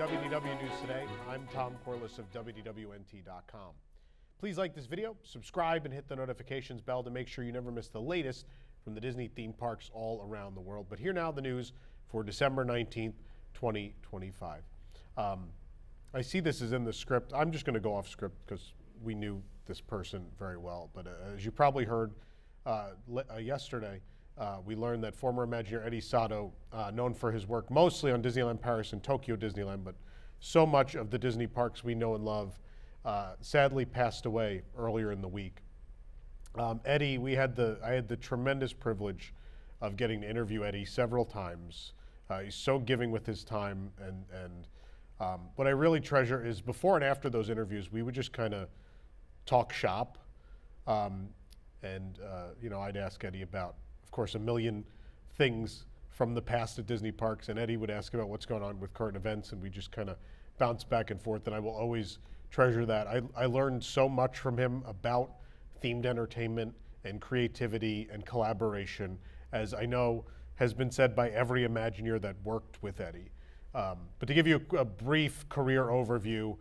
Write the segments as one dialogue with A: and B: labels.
A: WDW News Today. I'm Tom Corliss of WDWNT.com. Please like this video, subscribe, and hit the notifications bell to make sure you never miss the latest from the Disney theme parks all around the world. But here now the news for December 19th, 2025. I see this is in the script. I'm just going to go off script because we knew this person very well. But as you probably heard yesterday, we learned that former Imagineer Eddie Sotto, known for his work mostly on Disneyland Paris and Tokyo Disneyland, but so much of the Disney parks we know and love, sadly passed away earlier in the week. Eddie, I had the tremendous privilege of getting to interview Eddie several times. He's so giving with his time, and what I really treasure is before and after those interviews, we would just kind of talk shop, you know, I'd ask Eddie about, of course, a million things from the past at Disney parks, and Eddie would ask about what's going on with current events, and we just kind of bounce back and forth, and I will always treasure that. I learned so much from him about themed entertainment and creativity and collaboration, as I know has been said by every Imagineer that worked with Eddie. But to give you a brief career overview,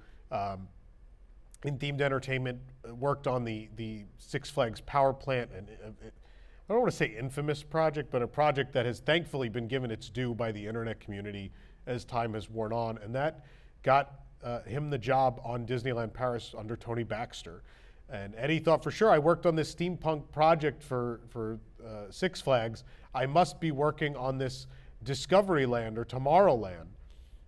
A: in themed entertainment, worked on the Six Flags power plant, and I don't want to say infamous project, but a project that has thankfully been given its due by the internet community as time has worn on, and that got him the job on Disneyland Paris under Tony Baxter. And Eddie thought, for sure, I worked on this steampunk project for Six Flags. I must be working on this Discoveryland or Tomorrowland.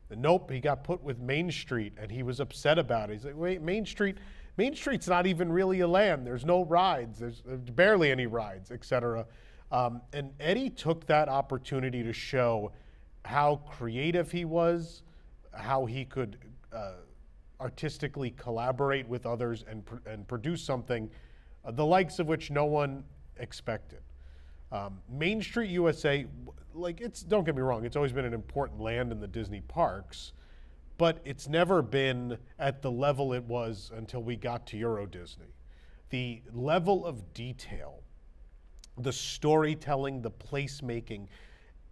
A: And nope, he got put with Main Street, and he was upset about it. He's like, wait, Main Street's not even really a land. There's no rides. There's barely any rides, etc. And Eddie took that opportunity to show how creative he was, how he could artistically collaborate with others and produce something the likes of which no one expected. Main Street USA, don't get me wrong, it's always been an important land in the Disney parks, but it's never been at the level it was until we got to Euro Disney. The level of detail, the storytelling, the placemaking,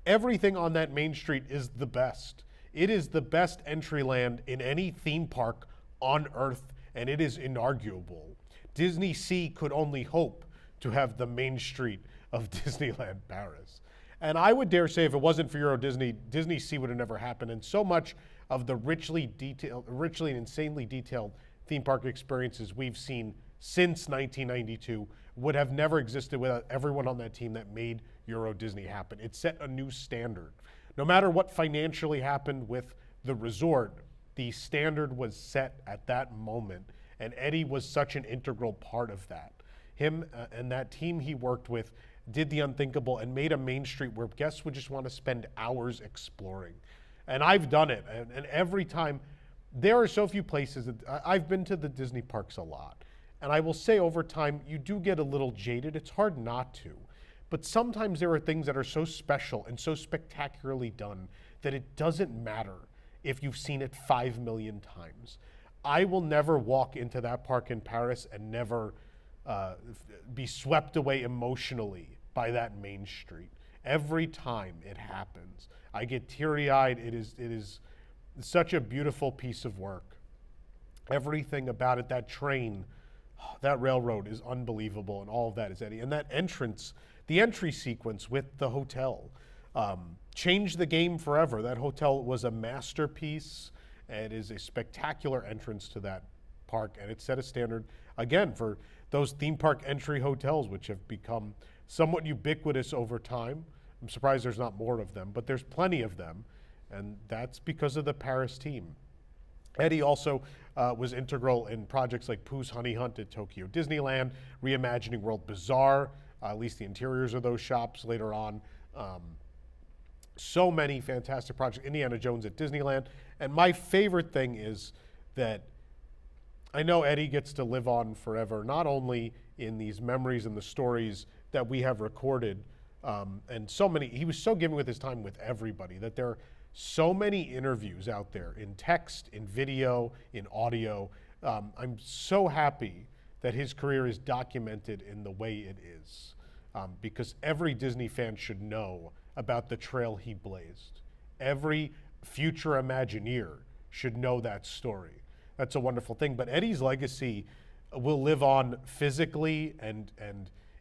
A: everything on that Main Street is the best. It is the best entry land in any theme park on Earth, and it is inarguable. Disney Sea could only hope to have the Main Street of Disneyland Paris. And I would dare say if it wasn't for Euro Disney, Disney Sea would have never happened. And so much of the richly and insanely detailed theme park experiences we've seen since 1992 would have never existed without everyone on that team that made Euro Disney happen. It set a new standard. No matter what financially happened with the resort, the standard was set at that moment. And Eddie was such an integral part of that. Him and that team he worked with did the unthinkable and made a Main Street where guests would just want to spend hours exploring. And I've done it, and every time, there are so few places that I've been to the Disney parks a lot. And I will say over time, you do get a little jaded. It's hard not to. But sometimes there are things that are so special and so spectacularly done that it doesn't matter if you've seen it 5 million times. I will never walk into that park in Paris and never be swept away emotionally by that Main Street. Every time it happens, I get teary-eyed. It is such a beautiful piece of work. Everything about it, that train, that railroad is unbelievable, and all of that is Eddie. And that entrance, the entry sequence with the hotel, changed the game forever. That hotel was a masterpiece. It is a spectacular entrance to that park, and it set a standard, again, for those theme park entry hotels, which have become somewhat ubiquitous over time. I'm surprised there's not more of them, but there's plenty of them, and that's because of the Paris team. Eddie also was integral in projects like Pooh's Honey Hunt at Tokyo Disneyland, reimagining World Bazaar, at least the interiors of those shops later on. So many fantastic projects, Indiana Jones at Disneyland. And my favorite thing is that I know Eddie gets to live on forever, not only in these memories and the stories that we have recorded, and so many, he was so giving with his time with everybody, that there are so many interviews out there in text, in video, in audio. I'm so happy that his career is documented in the way it is, because every Disney fan should know about the trail he blazed. Every future Imagineer should know that story. That's a wonderful thing. But Eddie's legacy will live on physically and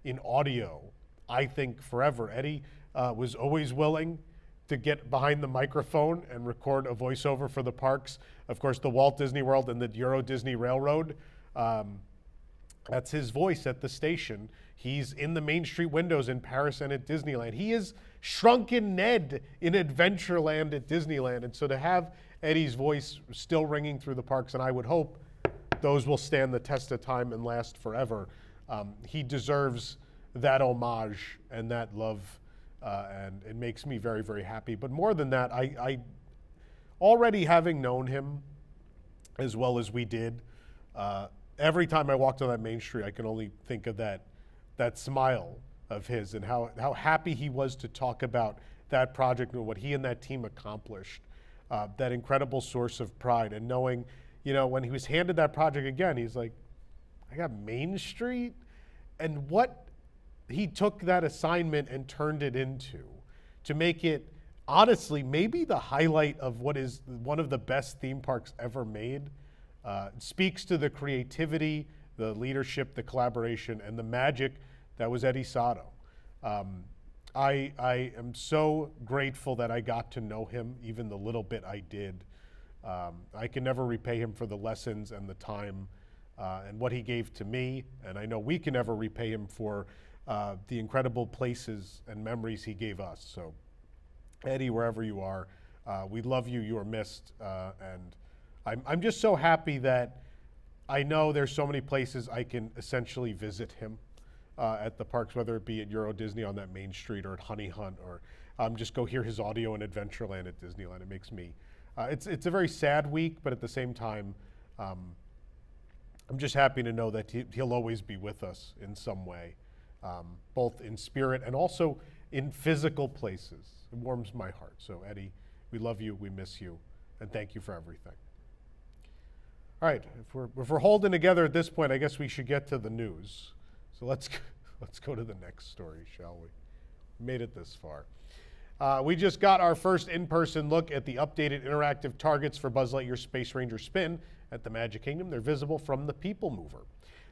A: in audio, I think, forever. Eddie was always willing to get behind the microphone and record a voiceover for the parks. Of course, the Walt Disney World and the Euro Disney Railroad. That's his voice at the station. He's in the Main Street windows in Paris and at Disneyland. He is Shrunken Ned in Adventureland at Disneyland. And so to have Eddie's voice still ringing through the parks, and I would hope those will stand the test of time and last forever. He deserves that homage and that love, and it makes me very, very happy. But more than that, I already having known him as well as we did, every time I walked on that Main Street, I can only think of that smile of his and how happy he was to talk about that project and what he and that team accomplished. That incredible source of pride, and knowing, you know, when he was handed that project again, he's like, I got Main Street? And what he took that assignment and turned it into to make it, honestly, maybe the highlight of what is one of the best theme parks ever made. Speaks to the creativity, the leadership, the collaboration, and the magic that was Eddie Sotto. I am so grateful that I got to know him, even the little bit I did. I can never repay him for the lessons and the time and what he gave to me, and I know we can never repay him for the incredible places and memories he gave us. So, Eddie, wherever you are, we love you. You are missed, and I'm just so happy that I know there's so many places I can essentially visit him at the parks, whether it be at Euro Disney on that Main Street or at Honey Hunt, or just go hear his audio in Adventureland at Disneyland. It makes me, it's a very sad week, but at the same time, I'm just happy to know that he'll always be with us in some way, both in spirit and also in physical places. It warms my heart. So Eddie, we love you, we miss you, and thank you for everything. All right, if we're holding together at this point, I guess we should get to the news. So let's go to the next story, shall we? Made it this far. We just got our first in-person look at the updated interactive targets for Buzz Lightyear Space Ranger Spin at the Magic Kingdom. They're visible from the PeopleMover.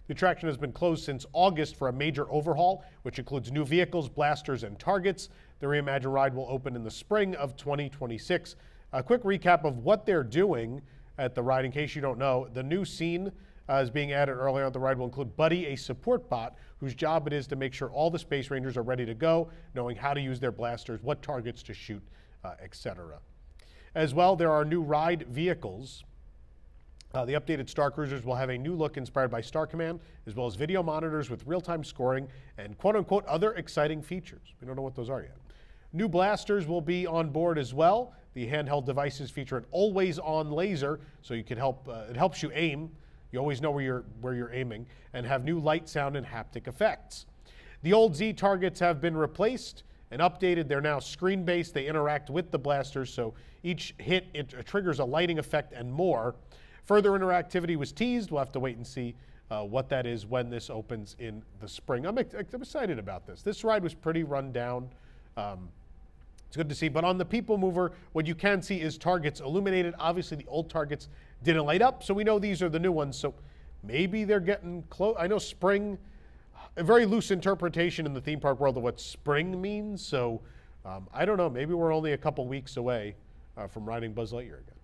A: The attraction has been closed since August for a major overhaul, which includes new vehicles, blasters, and targets. The reimagined ride will open in the spring of 2026. A quick recap of what they're doing at the ride, in case you don't know. The new scene is being added earlier on. The ride will include Buddy, a support bot, whose job it is to make sure all the Space Rangers are ready to go, knowing how to use their blasters, what targets to shoot, etc. As well, there are new ride vehicles. The updated Star Cruisers will have a new look inspired by Star Command, as well as video monitors with real-time scoring and quote-unquote other exciting features. We don't know what those are yet. New blasters will be on board as well. The handheld devices feature an always-on laser, so you can it helps you aim. You always know where you're aiming, and have new light, sound, and haptic effects. The old Z targets have been replaced and updated. They're now screen-based. They interact with the blasters, so each hit triggers a lighting effect and more. Further interactivity was teased. We'll have to wait and see what that is when this opens in the spring. I'm excited about this. This ride was pretty run down. It's good to see. But on the PeopleMover, what you can see is targets illuminated. Obviously, the old targets didn't light up, so we know these are the new ones. So maybe they're getting close. I know spring, a very loose interpretation in the theme park world of what spring means. So I don't know. Maybe we're only a couple weeks away from riding Buzz Lightyear again.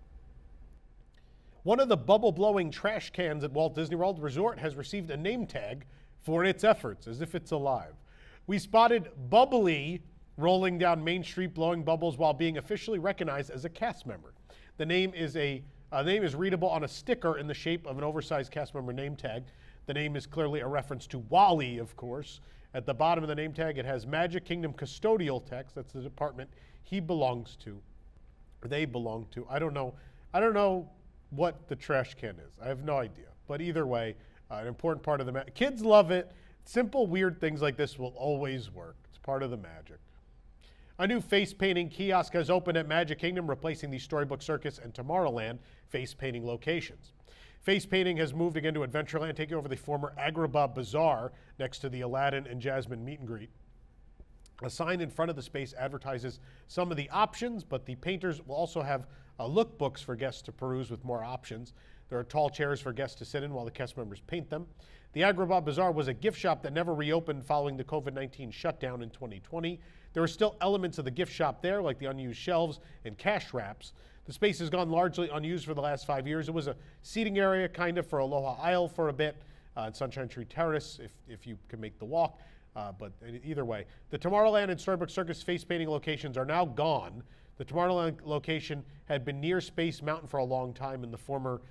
A: One of the bubble-blowing trash cans at Walt Disney World Resort has received a name tag for its efforts, as if it's alive. We spotted Bubbly rolling down Main Street, blowing bubbles while being officially recognized as a cast member. The name is readable on a sticker in the shape of an oversized cast member name tag. The name is clearly a reference to Wally, of course. At the bottom of the name tag, it has Magic Kingdom custodial text. That's the department he belongs to, or they belong to. I don't know what the trash can is. I have no idea. But either way, an important part of the magic. Kids love it. Simple, weird things like this will always work. It's part of the magic. A new face painting kiosk has opened at Magic Kingdom, replacing the Storybook Circus and Tomorrowland face painting locations. Face painting has moved again to Adventureland, taking over the former Agrabah Bazaar next to the Aladdin and Jasmine meet and greet. A sign in front of the space advertises some of the options, but the painters will also have lookbooks for guests to peruse with more options. There are tall chairs for guests to sit in while the cast members paint them. The Agrabah Bazaar was a gift shop that never reopened following the COVID-19 shutdown in 2020. There are still elements of the gift shop there, like the unused shelves and cash wraps. The space has gone largely unused for the last 5 years. It was a seating area kind of for Aloha Isle for a bit, at Sunshine Tree Terrace, if you can make the walk. But either way, the Tomorrowland and Storybook Circus face painting locations are now gone. The Tomorrowland location had been near Space Mountain for a long time in the former,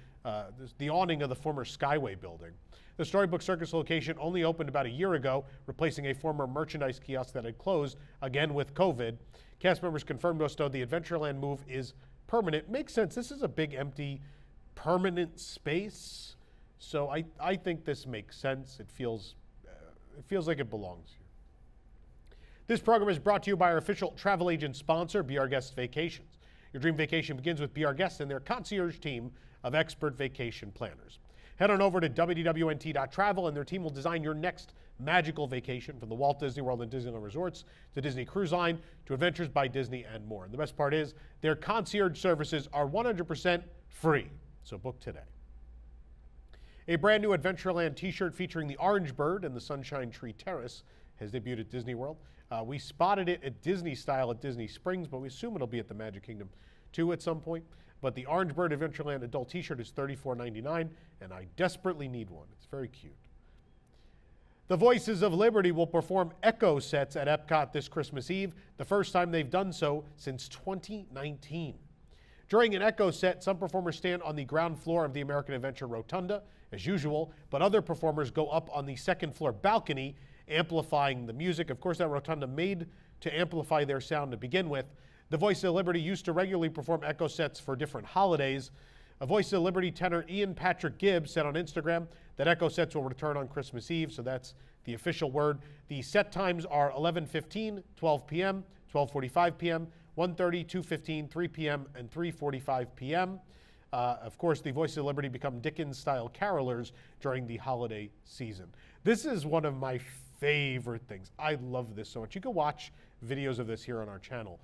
A: the awning of the former Skyway building. The Storybook Circus location only opened about a year ago, replacing a former merchandise kiosk that had closed, again with COVID. Cast members confirmed to us, though, the Adventureland move is permanent. Makes sense. This is a big, empty, permanent space. So I think this makes sense. It feels like it belongs here. This program is brought to you by our official travel agent sponsor, Be Our Guest Vacations. Your dream vacation begins with Be Our Guest and their concierge team of expert vacation planners. Head on over to wwnt.travel and their team will design your next magical vacation, from the Walt Disney World and Disneyland Resorts to Disney Cruise Line to Adventures by Disney and more. And the best part is their concierge services are 100% free. So book today. A brand new Adventureland t-shirt featuring the Orange Bird and the Sunshine Tree Terrace has debuted at Disney World. We spotted it at Disney Style at Disney Springs, but we assume it'll be at the Magic Kingdom too at some point. But the Orange Bird Adventureland adult t-shirt is $34.99, and I desperately need one. It's very cute. The Voices of Liberty will perform Echo sets at EPCOT this Christmas Eve, the first time they've done so since 2019. During an Echo set, some performers stand on the ground floor of the American Adventure Rotunda, as usual, but other performers go up on the second floor balcony, amplifying the music. Of course, that rotunda made to amplify their sound to begin with. The Voice of Liberty used to regularly perform Echo sets for different holidays. A Voice of Liberty tenor Ian Patrick Gibbs said on Instagram that Echo sets will return on Christmas Eve, so that's the official word. The set times are 11:15, 12 p.m., 12:45 p.m., 1:30, 2:15, 3 p.m., and 3:45 p.m. Of course, the Voice of Liberty become Dickens-style carolers during the holiday season. This is one of my favorite things. I love this so much. You can watch videos of this here on our channel.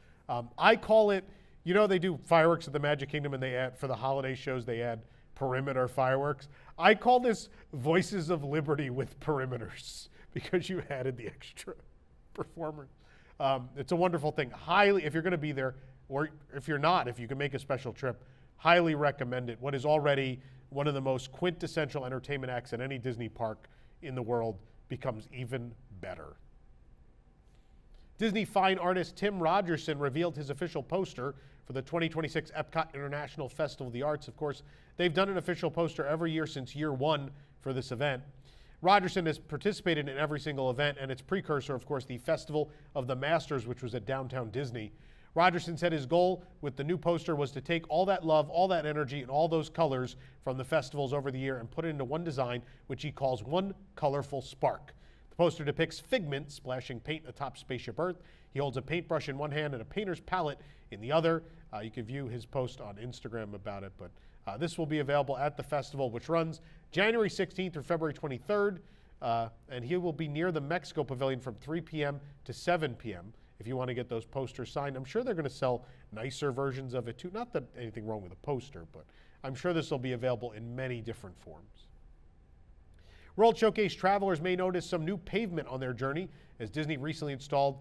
A: I call it, you know, they do fireworks at the Magic Kingdom, and they add, for the holiday shows, they add perimeter fireworks. I call this Voices of Liberty with perimeters because you added the extra performers. It's a wonderful thing. Highly, if you're going to be there, or if you're not, if you can make a special trip, highly recommend it. What is already one of the most quintessential entertainment acts at any Disney park in the world becomes even better. Disney fine artist Tim Rogerson revealed his official poster for the 2026 EPCOT International Festival of the Arts. Of course, they've done an official poster every year since year one for this event. Rogerson has participated in every single event, and its precursor, of course, the Festival of the Masters, which was at Downtown Disney. Rogerson said his goal with the new poster was to take all that love, all that energy, and all those colors from the festivals over the year and put it into one design, which he calls One Colorful Spark. The poster depicts Figment splashing paint atop Spaceship Earth. He holds a paintbrush in one hand and a painter's palette in the other. You can view his post on Instagram about it, but this will be available at the festival, which runs January 16th through February 23rd, and he will be near the Mexico Pavilion from 3 p.m. to 7 p.m. if you want to get those posters signed. I'm sure they're going to sell nicer versions of it too. Not that anything wrong with a poster, but I'm sure this will be available in many different forms. World Showcase travelers may notice some new pavement on their journey, as Disney recently installed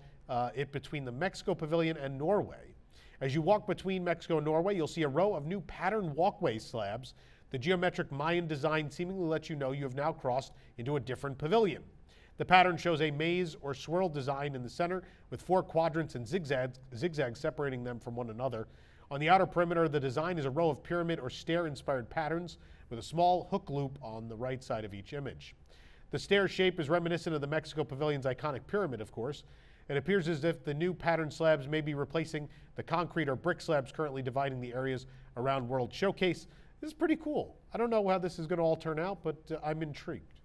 A: it between the Mexico Pavilion and Norway. As you walk between Mexico and Norway, you'll see a row of new patterned walkway slabs. The geometric Mayan design seemingly lets you know you have now crossed into a different pavilion. The pattern shows a maze or swirl design in the center with 4 quadrants and zigzags separating them from one another. On the outer perimeter of the design is a row of pyramid or stair-inspired patterns with a small hook loop on the right side of each image. The stair shape is reminiscent of the Mexico Pavilion's iconic pyramid, of course. It appears as if the new pattern slabs may be replacing the concrete or brick slabs currently dividing the areas around World Showcase. This is pretty cool. I don't know how this is going to all turn out, but I'm intrigued.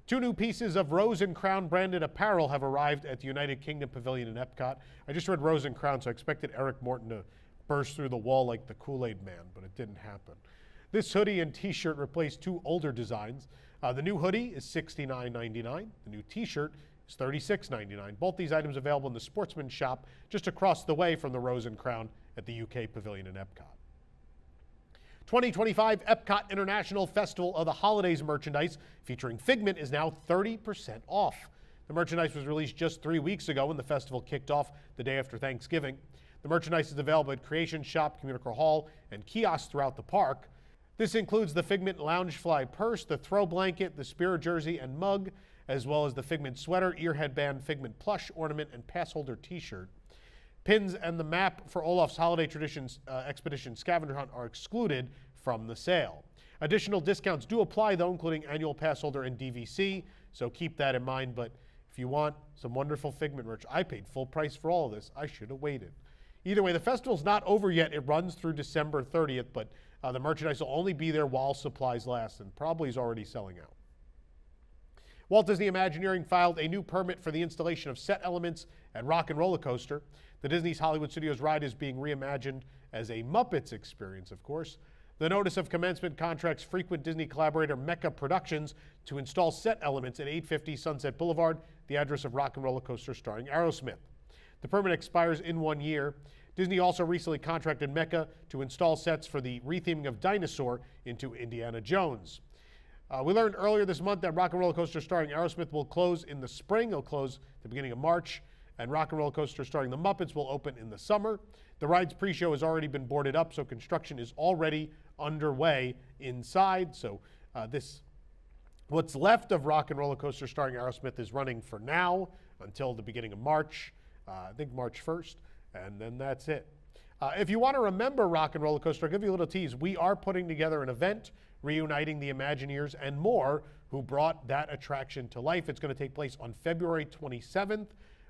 A: 2 new pieces of Rose and Crown branded apparel have arrived at the United Kingdom Pavilion in EPCOT. I just read Rose and Crown, so I expected Eric Morton to burst through the wall like the Kool-Aid Man, but it didn't happen. This hoodie and t-shirt replaced 2 older designs. The new hoodie is $69.99. The new t-shirt is $36.99. Both these items available in the Sportsman shop just across the way from the Rose and Crown at the UK Pavilion in Epcot. 2025 EPCOT International Festival of the Holidays merchandise featuring Figment is now 30% off. The merchandise was released just 3 weeks ago when the festival kicked off the day after Thanksgiving. The merchandise is available at Creation Shop, Communicore Hall, and kiosks throughout the park. This includes the Figment Loungefly purse, the throw blanket, the Spirit jersey and mug, as well as the Figment sweater, ear headband, Figment plush ornament, and pass holder t-shirt. Pins and the map for Olaf's Holiday Traditions Expedition Scavenger Hunt are excluded from the sale. Additional discounts do apply, though, including annual pass holder and DVC, so keep that in mind. But if you want some wonderful Figment merch, I paid full price for all of this. I should have waited. Either way, the festival's not over yet. It runs through December 30th, but the merchandise will only be there while supplies last, and probably is already selling out. Walt Disney Imagineering filed a new permit for the installation of set elements at Rock and Roller Coaster. The Disney's Hollywood Studios ride is being reimagined as a Muppets experience, of course. The notice of commencement contracts frequent Disney collaborator Mecca Productions to install set elements at 850 Sunset Boulevard, the address of Rock and Roller Coaster starring Aerosmith. The permit expires in 1 year. Disney also recently contracted Mecca to install sets for the retheming of Dinosaur into Indiana Jones. We learned earlier this month that Rock and Roller Coaster starring Aerosmith will close in the spring. It'll close at the beginning of March. And Rock and Roller Coaster starring the Muppets will open in the summer. The ride's pre-show has already been boarded up, so construction is already underway inside. So what's left of Rock and Roller Coaster starring Aerosmith is running for now until the beginning of March, I think March 1st, and then that's it. If you want to remember Rock and Roller Coaster, I'll give you a little tease. We are putting together an event reuniting the Imagineers and more who brought that attraction to life. It's going to take place on February 27th.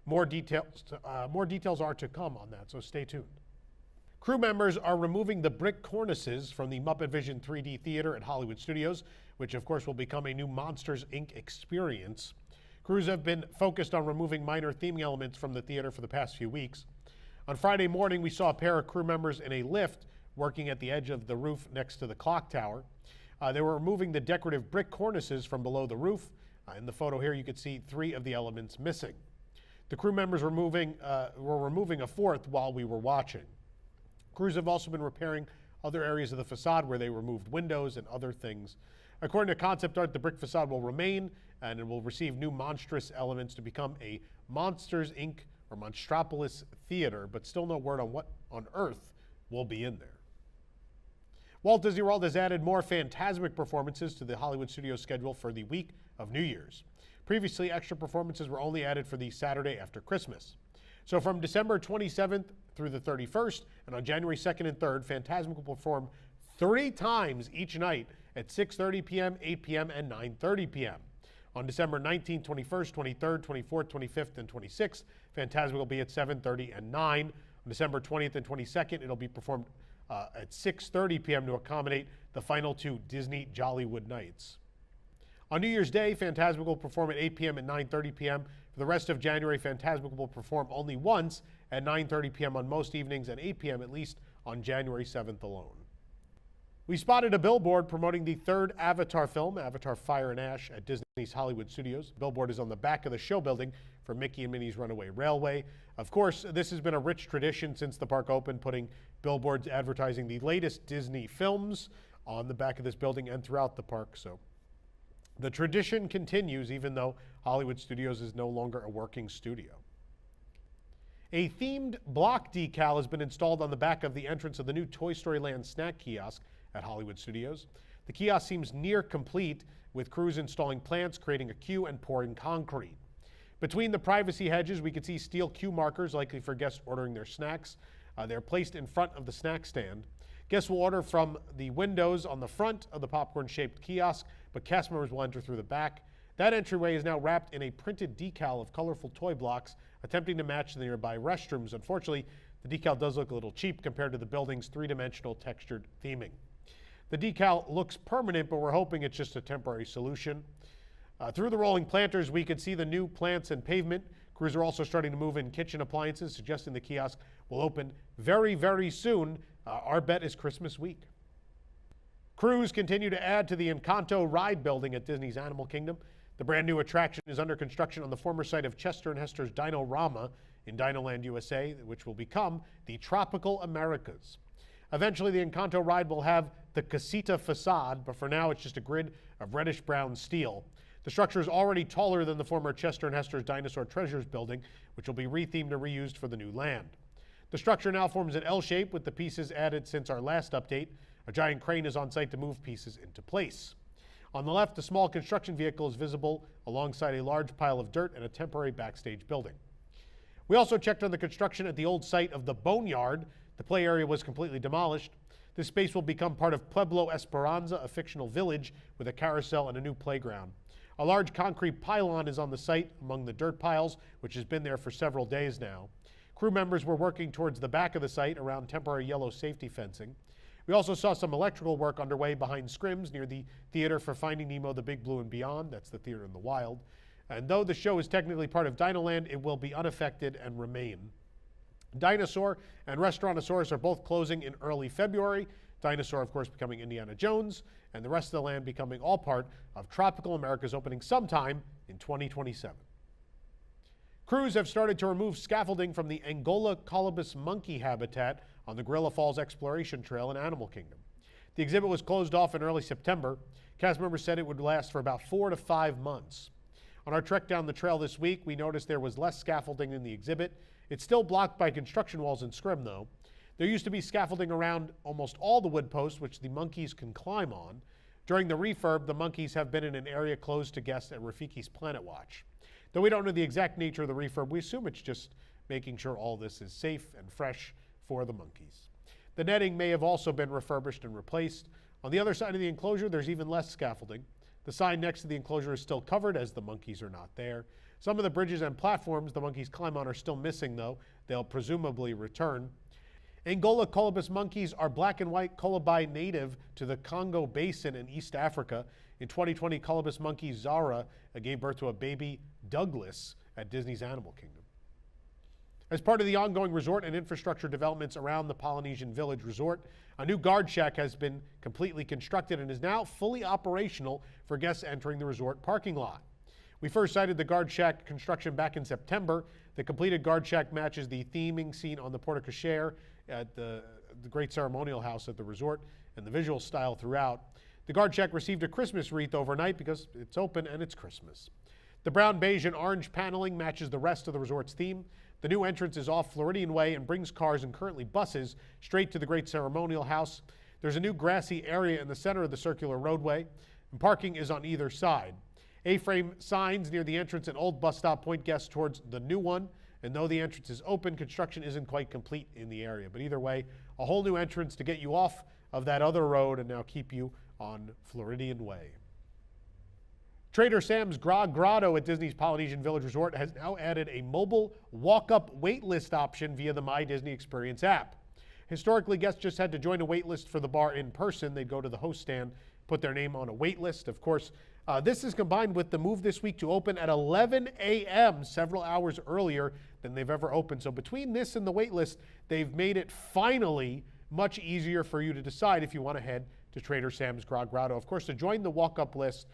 A: More details are to come on that, so stay tuned. Crew members are removing the brick cornices from the MuppetVision 3D theater at Hollywood Studios, which of course will become a new Monsters, Inc. experience. Crews have been focused on removing minor theming elements from the theater for the past few weeks. On Friday morning, we saw a pair of crew members in a lift working at the edge of the roof next to the clock tower. They were removing the decorative brick cornices from below the roof. In the photo here, you could see 3 of the elements missing. The crew members were removing a 4th while we were watching. Crews have also been repairing other areas of the facade where they removed windows and other things. According to concept art, the brick facade will remain and it will receive new monstrous elements to become a Monsters, Inc. or Monstropolis theater, but still no word on what on earth will be in there. Walt Disney World has added more Fantasmic performances to the Hollywood Studios schedule for the week of New Year's. Previously, extra performances were only added for the Saturday after Christmas. So from December 27th through the 31st, and on January 2nd and 3rd, Fantasmic will perform 3 times each night at 6:30 p.m., 8 p.m., and 9:30 p.m. On December 19th, 21st, 23rd, 24th, 25th, and 26th, Fantasmic will be at 7:30 and 9. On December 20th and 22nd, it'll be performed at 6:30 p.m. to accommodate the final 2 Disney Jollywood nights. On New Year's Day, Fantasmic will perform at 8 p.m. and 9:30 p.m. For the rest of January, Fantasmic will perform only once at 9:30 p.m. on most evenings and 8 p.m. at least on January 7th alone. We spotted a billboard promoting the 3rd Avatar film, Avatar Fire and Ash, at Disney's Hollywood Studios. The billboard is on the back of the show building for Mickey and Minnie's Runaway Railway. Of course, this has been a rich tradition since the park opened, putting billboards advertising the latest Disney films on the back of this building and throughout the park. So the tradition continues, even though Hollywood Studios is no longer a working studio. A themed block decal has been installed on the back of the entrance of the new Toy Story Land snack kiosk at Hollywood Studios. The kiosk seems near complete, with crews installing plants, creating a queue, and pouring concrete. Between the privacy hedges, we can see steel queue markers, likely for guests ordering their snacks. They're placed in front of the snack stand. Guests will order from the windows on the front of the popcorn-shaped kiosk, but cast members will enter through the back. That entryway is now wrapped in a printed decal of colorful toy blocks, attempting to match the nearby restrooms. Unfortunately, the decal does look a little cheap compared to the building's 3-dimensional textured theming. The decal looks permanent, but we're hoping it's just a temporary solution. Through the rolling planters, we can see the new plants and pavement. Crews are also starting to move in kitchen appliances, suggesting the kiosk will open very, very soon. Our bet is Christmas week. Crews continue to add to the Encanto ride building at Disney's Animal Kingdom. The brand new attraction is under construction on the former site of Chester and Hester's Dino-Rama in Dinoland, USA, which will become the Tropical Americas. Eventually, the Encanto ride will have the casita facade, but for now it's just a grid of reddish-brown steel. The structure is already taller than the former Chester and Hester's Dinosaur Treasures building, which will be rethemed and reused for the new land. The structure now forms an L shape with the pieces added since our last update. A giant crane is on site to move pieces into place. On the left, a small construction vehicle is visible alongside a large pile of dirt and a temporary backstage building. We also checked on the construction at the old site of the Boneyard. The play area was completely demolished. This space will become part of Pueblo Esperanza, a fictional village with a carousel and a new playground. A large concrete pylon is on the site among the dirt piles, which has been there for several days now. Crew members were working towards the back of the site around temporary yellow safety fencing. We also saw some electrical work underway behind Scrim's near the Theater for Finding Nemo, The Big Blue and Beyond. That's the theater in the wild. And though the show is technically part of Dinoland, it will be unaffected and remain. Dinosaur and Restaurantosaurus are both closing in early February. Dinosaur, of course, becoming Indiana Jones, and the rest of the land becoming all part of Tropical America's opening sometime in 2027. Crews have started to remove scaffolding from the Angola colobus monkey habitat on the Gorilla Falls Exploration Trail in Animal Kingdom. The exhibit was closed off in early September. Cast members said it would last for about 4 to 5 months. On our trek down the trail this week, we noticed there was less scaffolding in the exhibit. It's still blocked by construction walls in Scrim, though. There used to be scaffolding around almost all the wood posts, which the monkeys can climb on. During the refurb, the monkeys have been in an area closed to guests at Rafiki's Planet Watch. Though we don't know the exact nature of the refurb, we assume it's just making sure all this is safe and fresh for the monkeys. The netting may have also been refurbished and replaced. On the other side of the enclosure, there's even less scaffolding. The sign next to the enclosure is still covered as the monkeys are not there. Some of the bridges and platforms the monkeys climb on are still missing, though. They'll presumably return. Angola colobus monkeys are black and white colubi native to the Congo Basin in East Africa. In 2020, colobus monkey Zara gave birth to a baby Douglas at Disney's Animal Kingdom. As part of the ongoing resort and infrastructure developments around the Polynesian Village Resort, a new guard shack has been completely constructed and is now fully operational for guests entering the resort parking lot. We first sighted the guard shack construction back in September. The completed guard shack matches the theming seen on the porte cochere at the Great Ceremonial House at the resort and the visual style throughout. The guard shack received a Christmas wreath overnight because it's open and it's Christmas. The brown, beige, and orange paneling matches the rest of the resort's theme. The new entrance is off Floridian Way and brings cars and currently buses straight to the Great Ceremonial House. There's a new grassy area in the center of the circular roadway, and parking is on either side. A-frame signs near the entrance and old bus stop point guests towards the new one, and though the entrance is open, construction isn't quite complete in the area. But either way, a whole new entrance to get you off of that other road and now keep you on Floridian Way. Trader Sam's Grog Grotto at Disney's Polynesian Village Resort has now added a mobile walk-up waitlist option via the My Disney Experience app. Historically, guests just had to join a waitlist for the bar in person. They'd go to the host stand, put their name on a waitlist. Of course, this is combined with the move this week to open at 11 a.m., several hours earlier than they've ever opened. So between this and the waitlist, they've made it finally much easier for you to decide if you want to head to Trader Sam's Grog Grotto. Of course, to join the walk-up list,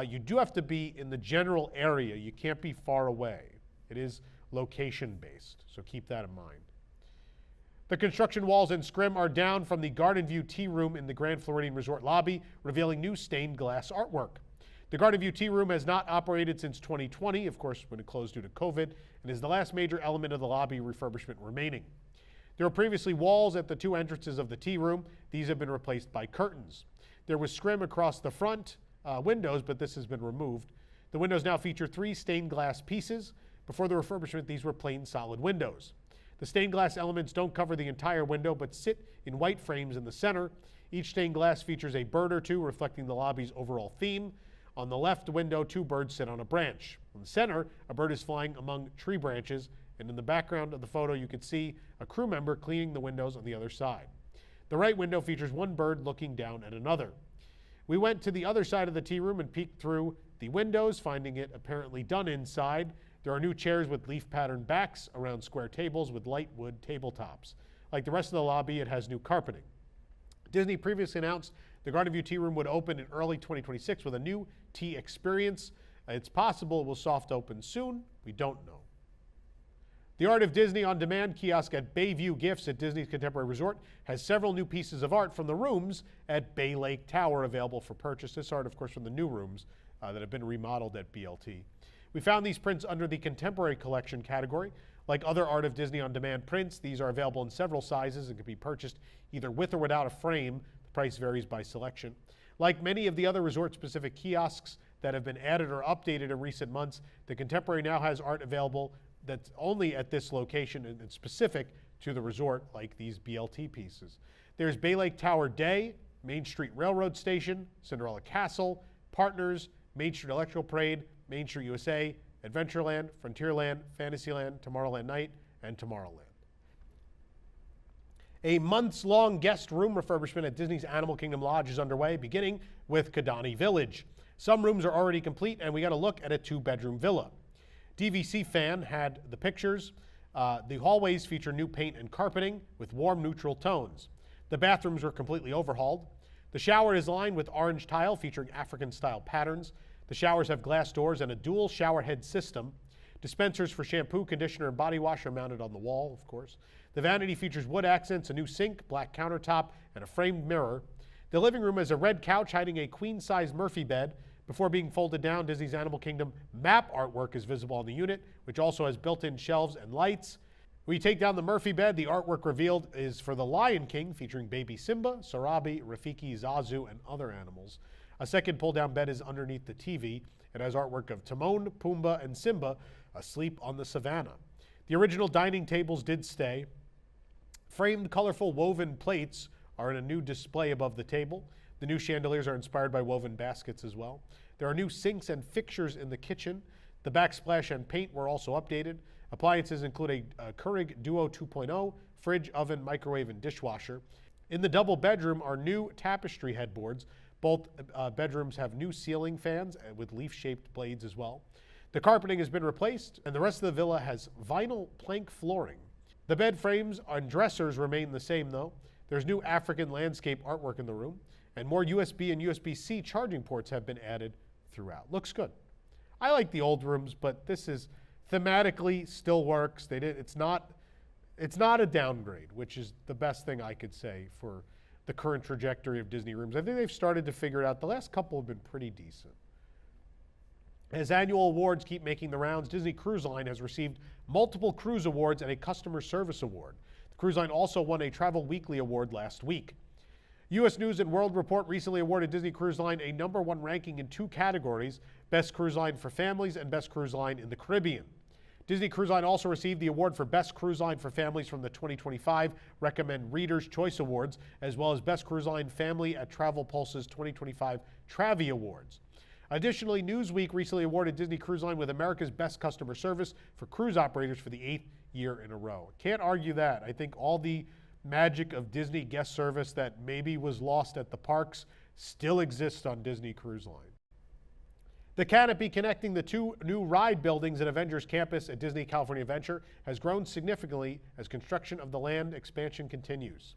A: you do have to be in the general area. You can't be far away. It is location-based, so keep that in mind. The construction walls in Scrim are down from the Garden View Tea Room in the Grand Floridian Resort lobby, revealing new stained glass artwork. The Garden View Tea Room has not operated since 2020, of course, when it closed due to COVID, and is the last major element of the lobby refurbishment remaining. There were previously walls at the two entrances of the tea room. These have been replaced by curtains. There was Scrim across the front windows, but this has been removed. The windows now feature 3 stained glass pieces. Before the refurbishment, these were plain solid windows. The stained glass elements don't cover the entire window, but sit in white frames in the center. Each stained glass features a bird or two, reflecting the lobby's overall theme. On the left window, 2 birds sit on a branch. In the center, a bird is flying among tree branches, and in the background of the photo, you can see a crew member cleaning the windows on the other side. The right window features 1 bird looking down at another. We went to the other side of the tea room and peeked through the windows, finding it apparently done inside. There are new chairs with leaf patterned backs around square tables with light wood tabletops. Like the rest of the lobby, it has new carpeting. Disney previously announced the Garden View Tea Room would open in early 2026 with a new tea experience. It's possible it will soft open soon. We don't know. The Art of Disney On Demand kiosk at Bayview Gifts at Disney's Contemporary Resort has several new pieces of art from the rooms at Bay Lake Tower available for purchase. This art, of course, from the new rooms that have been remodeled at BLT. We found these prints under the Contemporary Collection category. Like other Art of Disney On Demand prints, these are available in several sizes and can be purchased either with or without a frame. The price varies by selection. Like many of the other resort-specific kiosks that have been added or updated in recent months, the Contemporary now has art available that's only at this location and specific to the resort, like these BLT pieces. There's Bay Lake Tower Day, Main Street Railroad Station, Cinderella Castle, Partners, Main Street Electrical Parade, Main Street USA, Adventureland, Frontierland, Fantasyland, Tomorrowland Night, and Tomorrowland. A months-long guest room refurbishment at Disney's Animal Kingdom Lodge is underway, beginning with Kidani Village. Some rooms are already complete, and we got a look at a 2-bedroom villa. DVC Fan had the pictures. The hallways feature new paint and carpeting with warm neutral tones. The bathrooms were completely overhauled. The shower is lined with orange tile featuring African-style patterns. The showers have glass doors and a dual shower head system. Dispensers for shampoo, conditioner, and body wash are mounted on the wall, of course. The vanity features wood accents, a new sink, black countertop, and a framed mirror. The living room has a red couch hiding a queen-size Murphy bed. Before being folded down, Disney's Animal Kingdom map artwork is visible on the unit, which also has built-in shelves and lights. When you take down the Murphy bed, the artwork revealed is for the Lion King, featuring baby Simba, Sarabi, Rafiki, Zazu, and other animals. A second pull-down bed is underneath the TV. It has artwork of Timon, Pumbaa, and Simba asleep on the savannah. The original dining tables did stay. Framed, colorful woven plates are in a new display above the table. The new chandeliers are inspired by woven baskets as well. There are new sinks and fixtures in the kitchen. The backsplash and paint were also updated. Appliances include a Keurig Duo 2.0, fridge, oven, microwave, and dishwasher. In the double bedroom are new tapestry headboards. Both bedrooms have new ceiling fans with leaf-shaped blades as well. The carpeting has been replaced, and the rest of the villa has vinyl plank flooring. The bed frames and dressers remain the same, though. There's new African landscape artwork in the room, and more USB and USB-C charging ports have been added throughout. Looks good. I like the old rooms, but this is thematically still works. It's not a downgrade, which is the best thing I could say for the current trajectory of Disney rooms. I think they've started to figure it out. The last couple have been pretty decent. As annual awards keep making the rounds, Disney Cruise Line has received multiple cruise awards and a customer service award. The cruise line also won a Travel Weekly award last week. U.S. News and World Report recently awarded Disney Cruise Line a #1 ranking in 2 categories, Best Cruise Line for Families and Best Cruise Line in the Caribbean. Disney Cruise Line also received the award for Best Cruise Line for Families from the 2025 Recommend Reader's Choice Awards, as well as Best Cruise Line Family at Travel Pulse's 2025 Travie Awards. Additionally, Newsweek recently awarded Disney Cruise Line with America's Best Customer Service for cruise operators for the 8th year in a row. Can't argue that. I think all the magic of Disney guest service that maybe was lost at the parks still exists on Disney Cruise Line. The canopy connecting the 2 new ride buildings at Avengers Campus at Disney California Adventure has grown significantly as construction of the land expansion continues.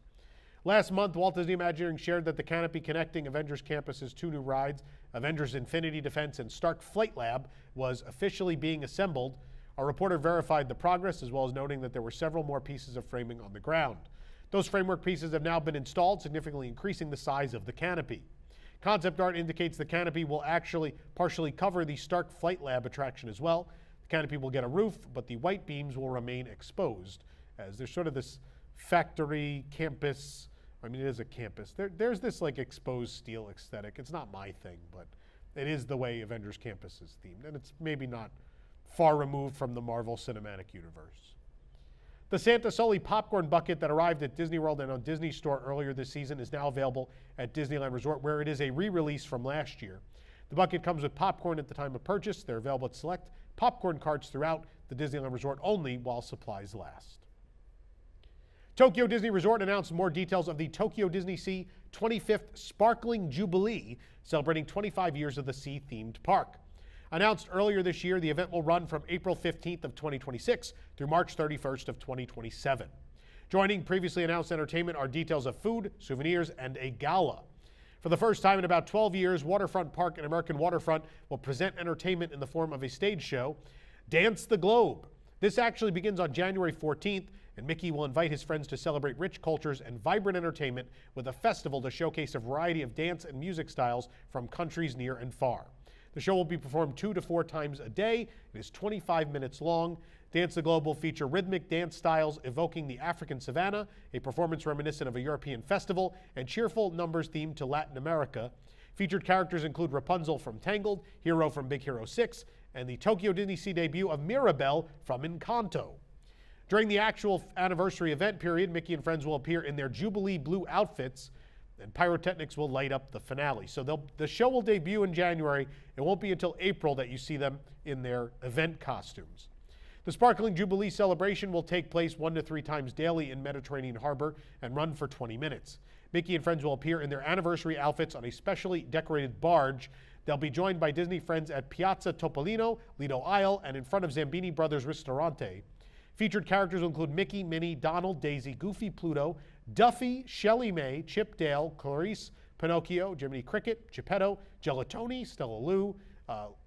A: Last month, Walt Disney Imagineering shared that the canopy connecting Avengers Campus's 2 new rides, Avengers Infinity Defense and Stark Flight Lab, was officially being assembled. Our reporter verified the progress, as well as noting that there were several more pieces of framing on the ground. Those framework pieces have now been installed, significantly increasing the size of the canopy. Concept art indicates the canopy will actually partially cover the Stark Flight Lab attraction as well. The canopy will get a roof, but the white beams will remain exposed, as there's sort of this factory campus. I mean, it is a campus. There's this like exposed steel aesthetic. It's not my thing, but it is the way Avengers Campus is themed, and it's maybe not far removed from the Marvel Cinematic Universe. The Santa Sulley popcorn bucket that arrived at Disney World and on Disney Store earlier this season is now available at Disneyland Resort, where it is a re-release from last year. The bucket comes with popcorn at the time of purchase. They're available at select popcorn carts throughout the Disneyland Resort only while supplies last. Tokyo Disney Resort announced more details of the Tokyo Disney Sea 25th Sparkling Jubilee, celebrating 25 years of the sea-themed park. Announced earlier this year, the event will run from April 15th of 2026 through March 31st of 2027. Joining previously announced entertainment are details of food, souvenirs, and a gala. For the first time in about 12 years, Waterfront Park and American Waterfront will present entertainment in the form of a stage show, Dance the Globe. This actually begins on January 14th, and Mickey will invite his friends to celebrate rich cultures and vibrant entertainment with a festival to showcase a variety of dance and music styles from countries near and far. The show will be performed 2 to 4 times a day. It is 25 minutes long. Dance the Globe will feature rhythmic dance styles evoking the African savanna, a performance reminiscent of a European festival, and cheerful numbers themed to Latin America. Featured characters include Rapunzel from Tangled, Hero from Big Hero 6, and the Tokyo Disney Sea debut of Mirabelle from Encanto. During the actual anniversary event period, Mickey and friends will appear in their Jubilee blue outfits, and pyrotechnics will light up the finale. So the show will debut in January. It won't be until April that you see them in their event costumes. The Sparkling Jubilee celebration will take place 1 to 3 times daily in Mediterranean Harbor and run for 20 minutes. Mickey and friends will appear in their anniversary outfits on a specially decorated barge. They'll be joined by Disney friends at Piazza Topolino, Lido Isle, and in front of Zambini Brothers Ristorante. Featured characters will include Mickey, Minnie, Donald, Daisy, Goofy, Pluto, Duffy, Shelley May, Chip Dale, Clarice, Pinocchio, Jiminy Cricket, Geppetto, Gelatoni, Stella Lou,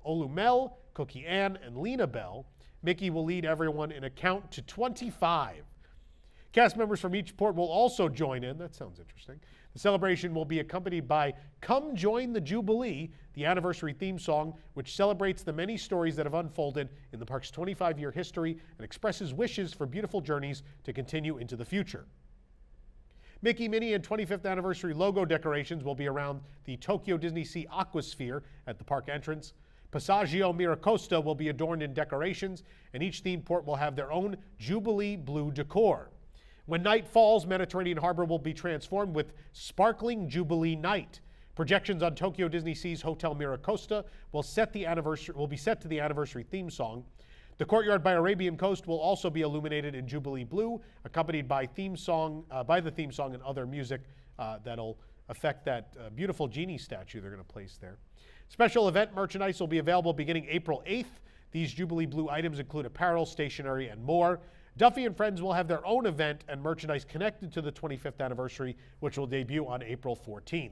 A: Olumel, Cookie Ann, and Lena Bell. Mickey will lead everyone in a count to 25. Cast members from each port will also join in. That sounds interesting. The celebration will be accompanied by Come Join the Jubilee, the anniversary theme song, which celebrates the many stories that have unfolded in the park's 25-year history and expresses wishes for beautiful journeys to continue into the future. Mickey, Minnie, and 25th anniversary logo decorations will be around the Tokyo Disney Sea Aquasphere at the park entrance. Passaggio Miracosta will be adorned in decorations, and each theme port will have their own Jubilee blue decor. When night falls, Mediterranean Harbor will be transformed with Sparkling Jubilee Night. Projections on Tokyo Disney Sea's Hotel Miracosta will be set to the anniversary theme song. The courtyard by Arabian Coast will also be illuminated in Jubilee Blue, accompanied by the theme song and other music that'll affect that beautiful genie statue they're going to place there. Special event merchandise will be available beginning April 8th. These Jubilee Blue items include apparel, stationery, and more. Duffy and Friends will have their own event and merchandise connected to the 25th anniversary, which will debut on April 14th.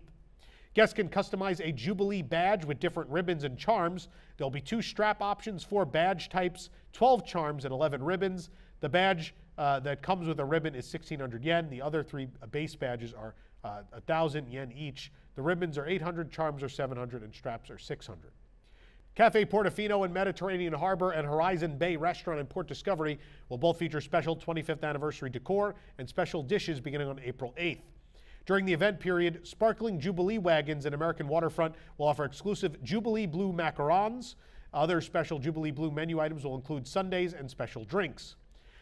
A: Guests can customize a Jubilee badge with different ribbons and charms. There'll be 2 strap options, 4 badge types, 12 charms, and 11 ribbons. The badge that comes with a ribbon is 1,600 yen. The other 3 base badges are 1,000 yen each. The ribbons are 800, charms are 700, and straps are 600. Cafe Portofino in Mediterranean Harbor and Horizon Bay Restaurant in Port Discovery will both feature special 25th anniversary decor and special dishes beginning on April 8th. During the event period, Sparkling Jubilee wagons in American Waterfront will offer exclusive Jubilee Blue macarons. Other special Jubilee Blue menu items will include sundaes and special drinks.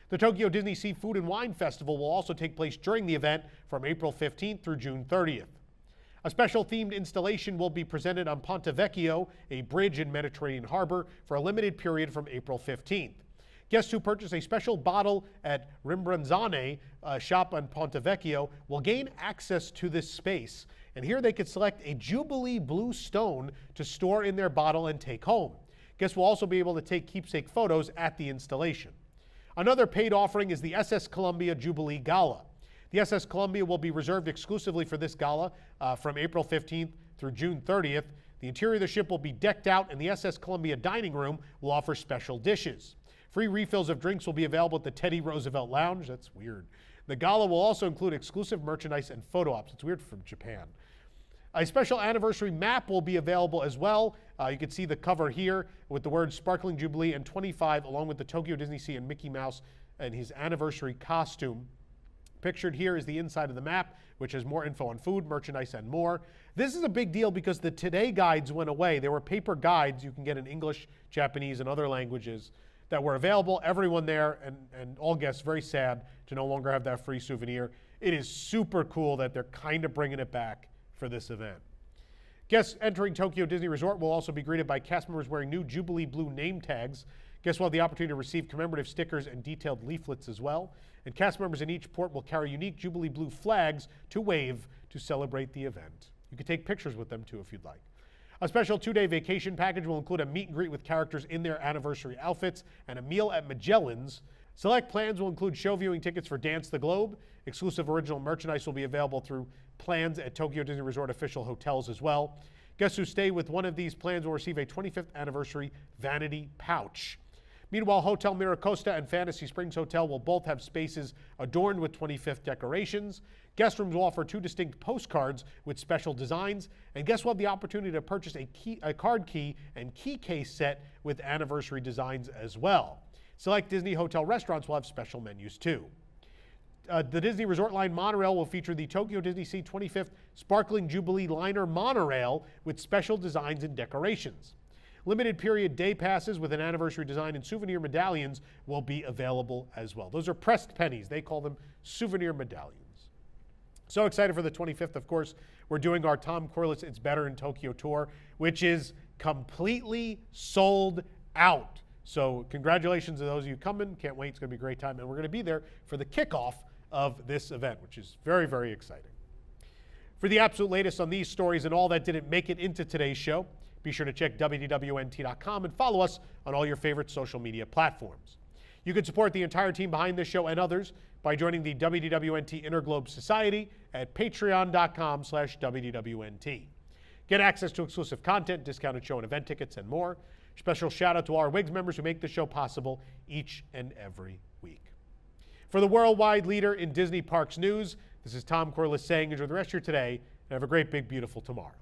A: The Tokyo Disney Sea Food and Wine Festival will also take place during the event from April 15th through June 30th. A special themed installation will be presented on Ponte Vecchio, a bridge in Mediterranean Harbor, for a limited period from April 15th. Guests who purchase a special bottle at Rimbranzane, a shop on Ponte Vecchio, will gain access to this space. And here they could select a Jubilee Blue stone to store in their bottle and take home. Guests will also be able to take keepsake photos at the installation. Another paid offering is the SS Columbia Jubilee Gala. The SS Columbia will be reserved exclusively for this gala from April 15th through June 30th. The interior of the ship will be decked out, and the SS Columbia dining room will offer special dishes. Free refills of drinks will be available at the Teddy Roosevelt Lounge. That's weird. The gala will also include exclusive merchandise and photo ops. It's weird from Japan. A special anniversary map will be available as well. You can see the cover here with the words Sparkling Jubilee and 25, along with the Tokyo Disney Sea and Mickey Mouse and his anniversary costume. Pictured here is the inside of the map, which has more info on food, merchandise, and more. This is a big deal because the Today guides went away. There were paper guides you can get in English, Japanese, and other languages that were available. Everyone there and all guests very sad to no longer have that free souvenir. It is super cool that they're kind of bringing it back for this event. Guests entering Tokyo Disney Resort will also be greeted by cast members wearing new Jubilee Blue name tags. Guests will have the opportunity to receive commemorative stickers and detailed leaflets as well. And cast members in each port will carry unique Jubilee Blue flags to wave to celebrate the event. You can take pictures with them too if you'd like. A special 2-day vacation package will include a meet and greet with characters in their anniversary outfits and a meal at Magellan's. Select plans will include show viewing tickets for Dance the Globe. Exclusive original merchandise will be available through plans at Tokyo Disney Resort official hotels as well. Guests who stay with one of these plans will receive a 25th anniversary vanity pouch. Meanwhile, Hotel Miracosta and Fantasy Springs Hotel will both have spaces adorned with 25th decorations. Guest rooms will offer 2 distinct postcards with special designs, and guests will have the opportunity to purchase a card key and key case set with anniversary designs as well. Select Disney hotel restaurants will have special menus too. The Disney Resort Line monorail will feature the Tokyo Disney Sea 25th Sparkling Jubilee Liner monorail with special designs and decorations. Limited period day passes with an anniversary design and souvenir medallions will be available as well. Those are pressed pennies. They call them souvenir medallions. So excited for the 25th, of course. We're doing our Tom Corliss It's Better in Tokyo tour, which is completely sold out. So congratulations to those of you coming. Can't wait. It's going to be a great time. And we're going to be there for the kickoff of this event, which is very, very exciting. For the absolute latest on these stories and all that didn't make it into today's show, be sure to check WDWNT.com and follow us on all your favorite social media platforms. You can support the entire team behind this show and others by joining the WDWNT Interglobe Society at patreon.com/WDWNT. Get access to exclusive content, discounted show and event tickets, and more. Special shout out to our WIGS members who make the show possible each and every week. For the worldwide leader in Disney Parks news, this is Tom Corliss saying enjoy the rest of your today and have a great, big, beautiful tomorrow.